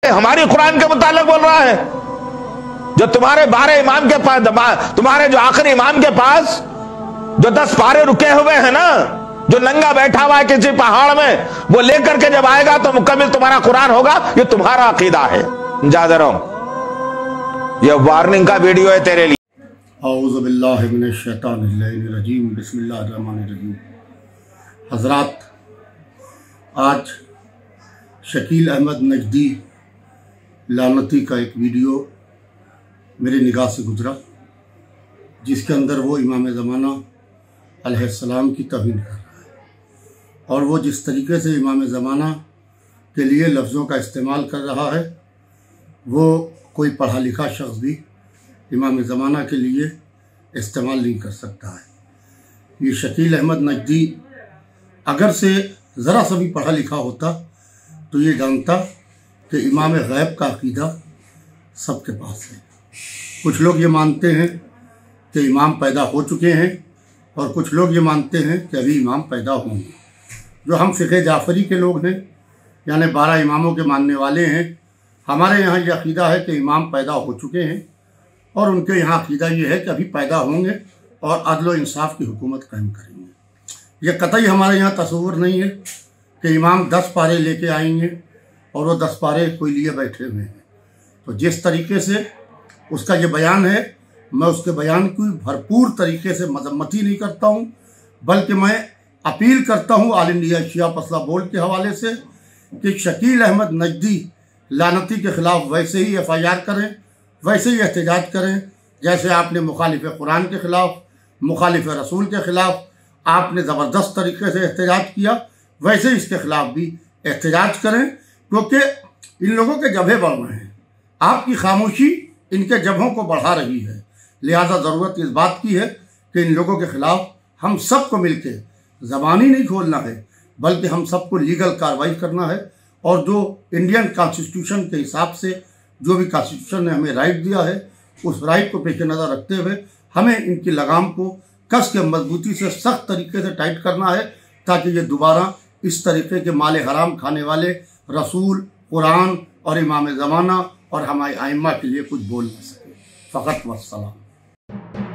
हमारी कुरान के मुतालिक बोल रहा है। जो तुम्हारे 12 इमाम के पास, तुम्हारे जो आखिरी इमाम के पास जो 10 पारे रुके हुए हैं ना, जो नंगा बैठा हुआ है किसी पहाड़ में, वो लेकर के जब आएगा तो मुकम्मल तुम्हारा कुरान होगा। ये तुम्हारा अकीदा है। याद रहो, ये वार्निंग का वीडियो है तेरे लिए। औज़ु बिल्लाहि मिनश शैतानिर रजीम, बिस्मिल्लाहिर रहमानिर रहीम। हज़रात, आज शकील अहमद नजदी लानती का एक वीडियो मेरी निगाह से गुजरा, जिसके अंदर वो इमाम ज़माना अलैहिस्सलाम की तौहीन कर रहा है और वो जिस तरीके से इमाम ज़माना के लिए लफ्ज़ों का इस्तेमाल कर रहा है, वो कोई पढ़ा लिखा शख्स भी इमाम ज़माना के लिए इस्तेमाल नहीं कर सकता है। ये शकील अहमद नजदी अगर से ज़रा सा भी पढ़ा लिखा होता तो ये जानता कि इमाम गैब का अक़ीदा सबके पास है। कुछ लोग ये मानते हैं कि इमाम पैदा हो चुके हैं और कुछ लोग ये मानते हैं कि अभी इमाम पैदा होंगे। जो हम फ़िक़े जाफ़री के लोग हैं, यानी 12 इमामों के मानने वाले हैं, हमारे यहाँ ये अक़ीदा है कि इमाम पैदा हो चुके हैं और उनके यहाँ अक़ीदा ये है कि अभी पैदा होंगे और अदल व इंसाफ की हुकूमत कायम करेंगे। ये कतई हमारे यहाँ तस्वुर नहीं है कि इमाम 10 पारे लेके आएंगे और वो 10 पारे कोई लिए बैठे हुए हैं। तो जिस तरीके से उसका ये बयान है, मैं उसके बयान की भरपूर तरीके से मजम्मत ही नहीं करता हूँ, बल्कि मैं अपील करता हूँ ऑल इंडिया शिया फसला बोर्ड के हवाले से कि शकील अहमद नजदी लानती के ख़िलाफ़ वैसे ही FIR करें, वैसे ही एहतजाज करें जैसे आपने मुखालिफ कुरान के ख़िलाफ़, मुखालिफ रसूल के ख़िलाफ़ आपने ज़बरदस्त तरीके से एहतजाज किया, वैसे ही इसके ख़िलाफ़ भी एहतजाज करें, क्योंकि इन लोगों के जबहे बढ़ रहे हैं। आपकी खामोशी इनके जबहों को बढ़ा रही है। लिहाजा ज़रूरत इस बात की है कि इन लोगों के ख़िलाफ़ हम सबको मिल के ज़बान ही नहीं खोलना है, बल्कि हम सबको लीगल कार्रवाई करना है और जो इंडियन कॉन्स्टिट्यूशन के हिसाब से जो भी कॉन्स्टिट्यूशन ने हमें राइट दिया है, उस राइट को पेश नज़र रखते हुए हमें इनकी लगाम को कस के मजबूती से सख्त तरीके से टाइट करना है, ताकि ये दोबारा इस तरीके के माले हराम खाने वाले रसूल, कुरान और इमाम ज़माना और हमारे आइम्मा के लिए कुछ बोल न सके। फ़कत वस्सलाम।